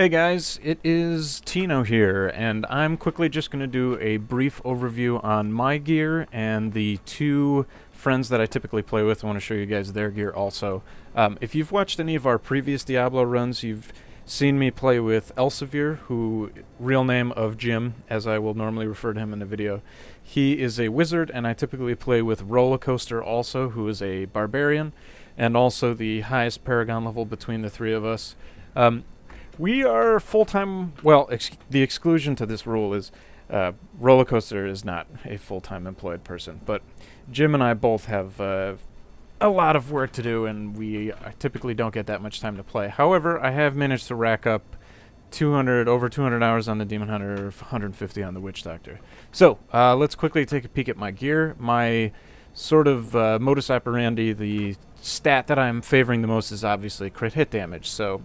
Hey guys, it is Tino here, and I'm quickly just going to do a brief overview on my gear and the two friends that I typically play with. I want to show you guys their gear also. If you've watched any of our previous Diablo runs, you've seen me play with Elsevier, who, real name of Jim, as I will normally refer to him in the video. He is a wizard, and I typically play with Rollercoaster also, who is a barbarian, and also the highest paragon level between the three of us. We are full-time, well, the exclusion to this rule is Rollercoaster is not a full-time employed person, but Jim and I both have a lot of work to do, and we typically don't get that much time to play. However, I have managed to rack up over 200 hours on the Demon Hunter, 150 on the Witch Doctor. So, let's quickly take a peek at my gear. My sort of modus operandi, the stat that I'm favoring the most is obviously crit hit damage. So,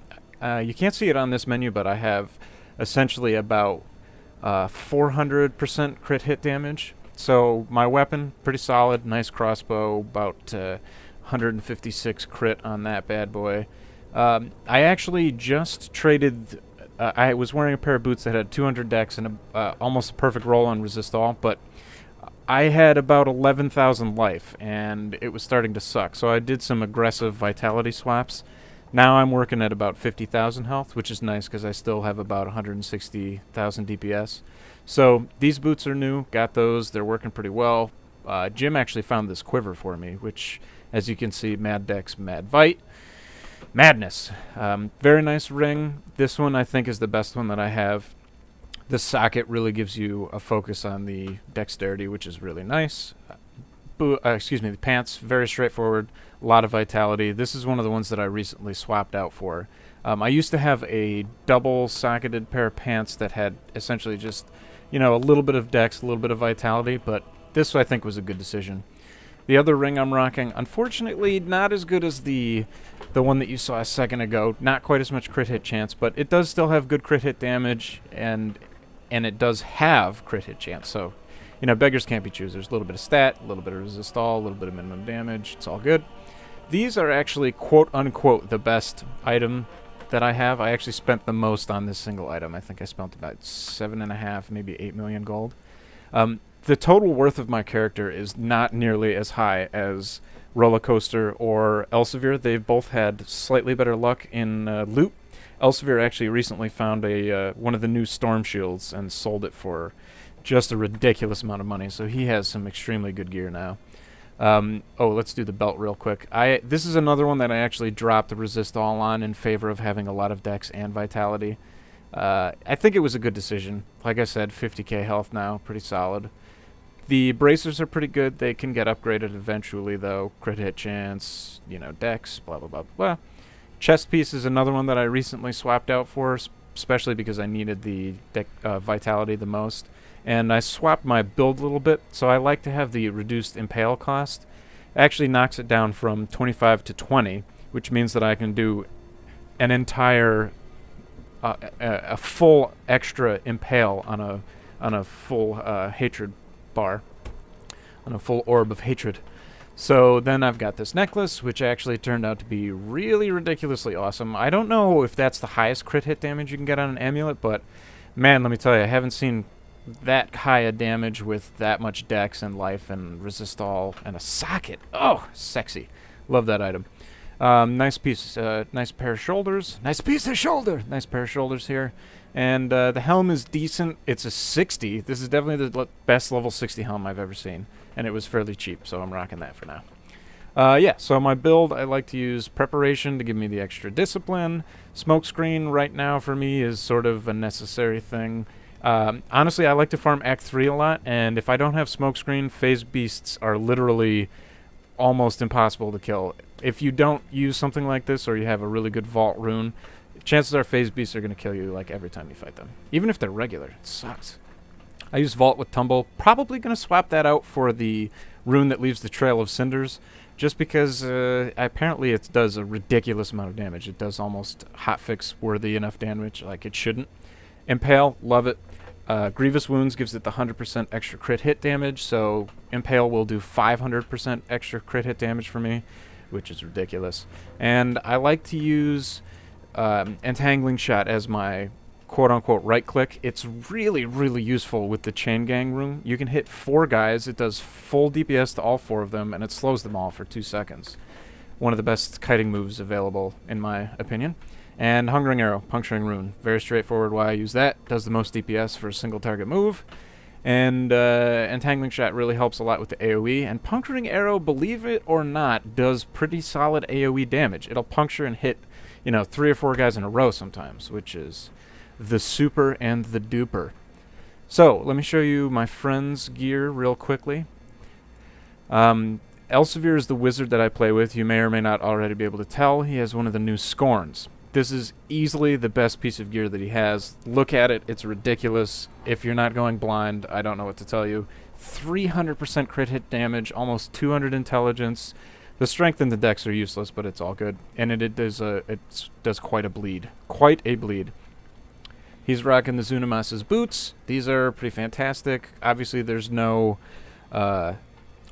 you can't see it on this menu, but I have essentially about 400% crit hit damage. So my weapon, pretty solid, nice crossbow, about 156 crit on that bad boy. I actually just traded, I was wearing a pair of boots that had 200 dex and almost a perfect roll on resist all, but I had about 11,000 life, and it was starting to suck. So I did some aggressive vitality swaps. Now I'm working at about 50,000 health, which is nice because I still have about 160,000 DPS. So these boots are new, got those, they're working pretty well. Jim actually found this quiver for me, which, as you can see, Mad Dex, Mad Vite, Madness. Very nice ring. This one I think is the best one that I have. The socket really gives you a focus on the dexterity, which is really nice. The pants, very straightforward, a lot of vitality. This is one of the ones that I recently swapped out for. I used to have a double-socketed pair of pants that had essentially just, a little bit of dex, a little bit of vitality, but this I think was a good decision. The other ring I'm rocking, unfortunately, not as good as the one that you saw a second ago. Not quite as much crit hit chance, but it does still have good crit hit damage, and it does have crit hit chance, so beggars can't be choosers. A little bit of stat, a little bit of resist all, a little bit of minimum damage. It's all good. These are actually quote-unquote the best item that I have. I actually spent the most on this single item. I think I spent about 7.5, maybe 8 million gold. The total worth of my character is not nearly as high as Rollercoaster or Elsevier. They've both had slightly better luck in loot. Elsevier actually recently found one of the new storm shields and sold it for just a ridiculous amount of money, so he has some extremely good gear now. Let's do the belt real quick. This is another one that I actually dropped the resist all on in favor of having a lot of dex and vitality. I think it was a good decision. Like I said, 50k health now, pretty solid. The bracers are pretty good. They can get upgraded eventually, though. Crit hit chance, dex, blah, blah, blah, blah. Chest piece is another one that I recently swapped out for, especially because I needed the vitality the most. And I swapped my build a little bit, so I like to have the reduced impale cost. It actually knocks it down from 25 to 20, which means that I can do an entire, a full extra impale on a full hatred bar, on a full orb of hatred. So then I've got this necklace, which actually turned out to be really ridiculously awesome. I don't know if that's the highest crit hit damage you can get on an amulet, but man, let me tell you, I haven't seen that high a damage with that much dex and life and resist all and a socket. Oh, sexy. Love that item. Nice piece, nice pair of shoulders. Nice piece of shoulder. Nice pair of shoulders here. And the helm is decent. It's a 60. This is definitely the best level 60 helm I've ever seen. And it was fairly cheap, so I'm rocking that for now. So my build, I like to use preparation to give me the extra discipline. Smokescreen right now for me is sort of a necessary thing. Honestly, I like to farm Act 3 a lot, and if I don't have smokescreen, phase beasts are literally almost impossible to kill. If you don't use something like this, or you have a really good vault rune, chances are phase beasts are going to kill you like every time you fight them. Even if they're regular, it sucks. I use vault with tumble. Probably going to swap that out for the rune that leaves the trail of cinders, just because apparently it does a ridiculous amount of damage. It does almost hotfix worthy enough damage, like it shouldn't. Impale, love it. Grievous Wounds gives it the 100% extra crit hit damage, so Impale will do 500% extra crit hit damage for me, which is ridiculous. And I like to use Entangling Shot as my quote-unquote right-click. It's really, really useful with the Chain Gang room. You can hit 4 guys. It does full DPS to all 4 of them, and it slows them all for 2 seconds. One of the best kiting moves available, in my opinion. And Hungering Arrow, Puncturing Rune. Very straightforward why I use that. Does the most DPS for a single target move. And Entangling Shot really helps a lot with the AoE. And Puncturing Arrow, believe it or not, does pretty solid AoE damage. It'll puncture and hit, 3 or 4 guys in a row sometimes, which is the super and the duper. So, let me show you my friend's gear real quickly. Elsevier is the wizard that I play with. You may or may not already be able to tell. He has one of the new Scorns. This is easily the best piece of gear that he has. Look at it. It's ridiculous. If you're not going blind, I don't know what to tell you. 300% crit hit damage, almost 200 intelligence. The strength and the dex are useless, but it's all good. And it does quite a bleed. Quite a bleed. He's rocking the Zunamas's boots. These are pretty fantastic. Obviously, there's no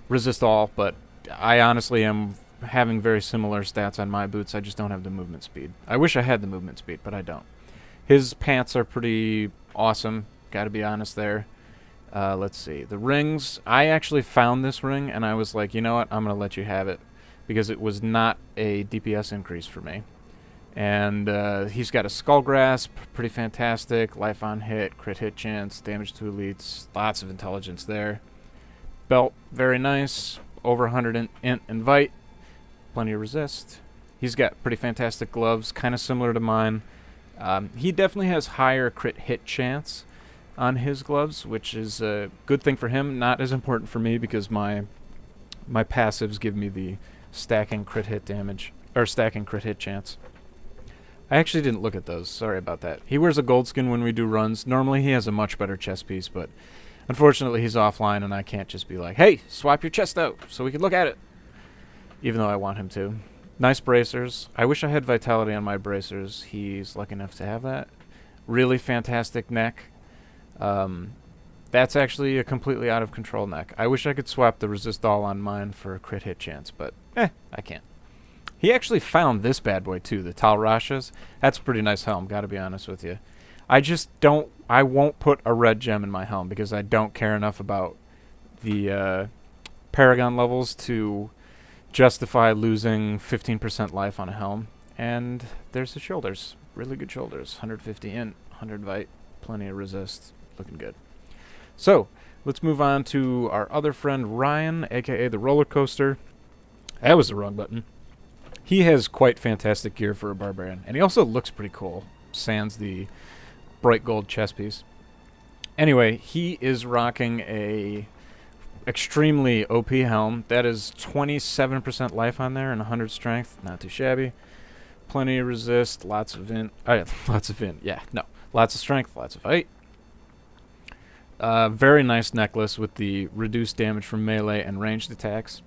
resist all, but I honestly am having very similar stats on my boots. I just don't have the movement speed. I wish I had the movement speed, but I don't. His pants are pretty awesome. Gotta be honest there. Let's see. The rings. I actually found this ring, and I was like, you know what? I'm going to let you have it, because it was not a DPS increase for me. And he's got a Skull Grasp, pretty fantastic. Life on hit, crit hit chance, damage to elites, lots of intelligence there. Belt, very nice. Over 100 int and Vite, plenty of resist. He's got pretty fantastic gloves, kind of similar to mine. He definitely has higher crit hit chance on his gloves, which is a good thing for him. Not as important for me, because my passives give me the stacking crit hit damage, or stacking crit hit chance. I actually didn't look at those. Sorry about that. He wears a gold skin when we do runs. Normally he has a much better chest piece, but unfortunately he's offline, and I can't just be like, hey, swap your chest out so we can look at it. Even though I want him to. Nice bracers. I wish I had vitality on my bracers. He's lucky enough to have that. Really fantastic neck. That's actually a completely out of control neck. I wish I could swap the resist all on mine for a crit hit chance, but I can't. He actually found this bad boy too, the Tal Rasha's. That's a pretty nice helm, gotta be honest with you. I won't put a red gem in my helm because I don't care enough about the Paragon levels to justify losing 15% life on a helm. And there's the shoulders. Really good shoulders. 150 int, 100 Vite, plenty of resist. Looking good. So, let's move on to our other friend Ryan, aka the Roller Coaster. That was the wrong button. He has quite fantastic gear for a barbarian, and he also looks pretty cool, sans the bright gold chest piece. Anyway, he is rocking a extremely OP helm. That is 27% life on there and 100 strength. Not too shabby. Plenty of resist, lots of int. Lots of int, yeah, no. Lots of strength, lots of fight. Very nice necklace with the reduced damage from melee and ranged attacks.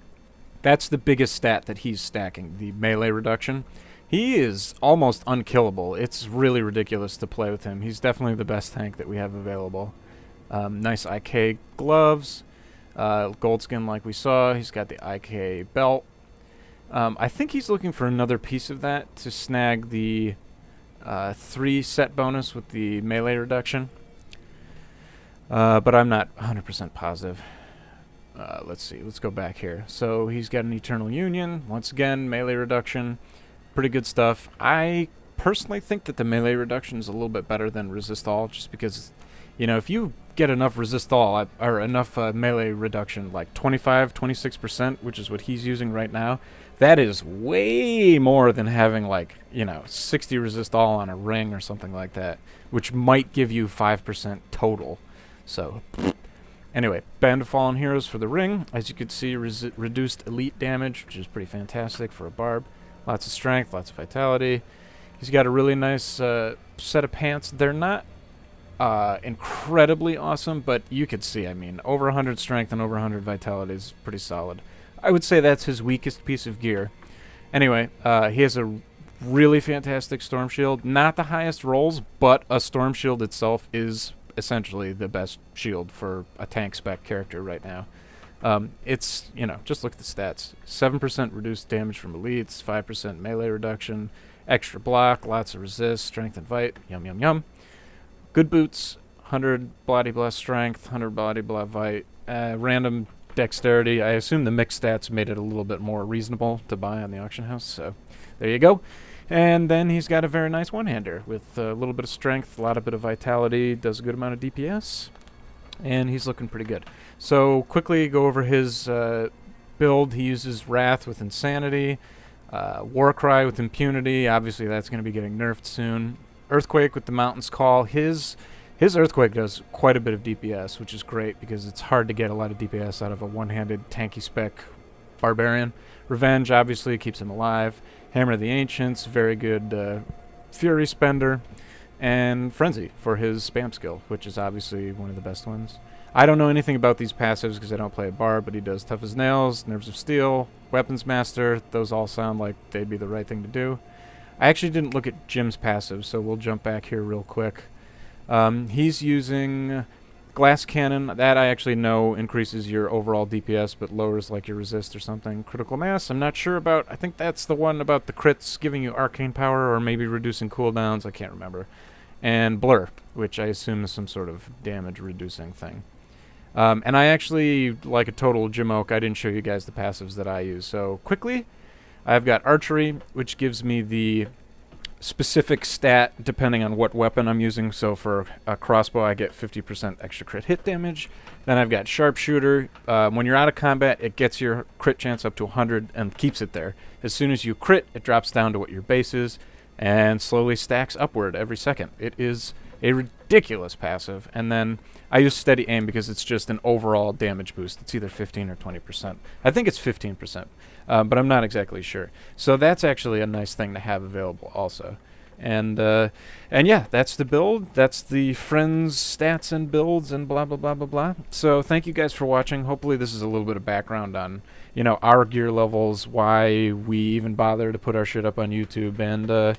That's the biggest stat that he's stacking, the melee reduction. He is almost unkillable. It's really ridiculous to play with him. He's definitely the best tank that we have available. Nice IK gloves. Gold skin like we saw. He's got the IK belt. I think he's looking for another piece of that to snag the 3 set bonus with the melee reduction. But I'm not 100% positive. Let's see. Let's go back here. So he's got an Eternal Union. Once again, melee reduction. Pretty good stuff. I personally think that the melee reduction is a little bit better than resist all, just because, if you get enough resist all, or enough melee reduction, like 25, 26%, which is what he's using right now, that is way more than having, 60 resist all on a ring or something like that, which might give you 5% total. So, anyway, Band of Fallen Heroes for the ring. As you can see, reduced elite damage, which is pretty fantastic for a barb. Lots of strength, lots of vitality. He's got a really nice set of pants. They're not incredibly awesome, but you could see, over 100 strength and over 100 vitality is pretty solid. I would say that's his weakest piece of gear. Anyway, he has a really fantastic Storm Shield. Not the highest rolls, but a Storm Shield itself is essentially the best shield for a tank spec character right now. It's, just look at the stats. 7% reduced damage from elites, 5% melee reduction, extra block, lots of resist, strength and fight. Yum, yum, yum. Good boots, 100 blah blah strength, 100 blah blah fight. Random dexterity. I assume the mixed stats made it a little bit more reasonable to buy on the auction house, so there you go. And then he's got a very nice one-hander with a little bit of strength, a lot of bit of vitality, does a good amount of DPS, and he's looking pretty good. So quickly go over his build. He uses Wrath with Insanity, Warcry with Impunity. Obviously that's going to be getting nerfed soon. Earthquake with the Mountain's Call. His Earthquake does quite a bit of DPS, which is great because it's hard to get a lot of DPS out of a one-handed tanky spec Barbarian. Revenge obviously keeps him alive. Hammer of the Ancients, very good Fury Spender. And Frenzy for his spam skill, which is obviously one of the best ones. I don't know anything about these passives because I don't play a Barb, but he does Tough as Nails, Nerves of Steel, Weapons Master. Those all sound like they'd be the right thing to do. I actually didn't look at Jim's passive, so we'll jump back here real quick. He's using Glass Cannon. That I actually know increases your overall DPS, but lowers like your resist or something. Critical Mass, I'm not sure about. I think that's the one about the crits giving you arcane power or maybe reducing cooldowns. I can't remember. And Blur, which I assume is some sort of damage reducing thing. And I actually, like a total Jim Oak, I didn't show you guys the passives that I use. So quickly, I've got Archery, which gives me the specific stat depending on what weapon I'm using. So for a crossbow, I get 50% extra crit hit damage. Then I've got Sharpshooter. When you're out of combat, it gets your crit chance up to 100 and keeps it there. As soon as you crit, it drops down to what your base is and slowly stacks upward every second. It is a ridiculous passive. And then I use Steady Aim because it's just an overall damage boost. It's either 15 or 20%. I think it's 15%, but I'm not exactly sure. So that's actually a nice thing to have available also. And yeah, that's the build. That's the friends stats and builds and blah blah blah blah blah. So thank you guys for watching. Hopefully this is a little bit of background on, you know, our gear levels, why we even bother to put our shit up on YouTube, and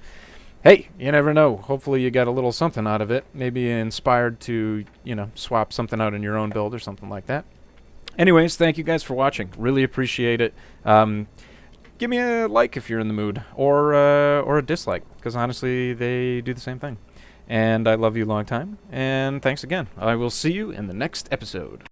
hey, you never know. Hopefully you got a little something out of it. Maybe inspired to, you know, swap something out in your own build or something like that. Anyways, thank you guys for watching. Really appreciate it. Give me a like if you're in the mood, or a dislike, because honestly, they do the same thing. And I love you long time, and thanks again. I will see you in the next episode.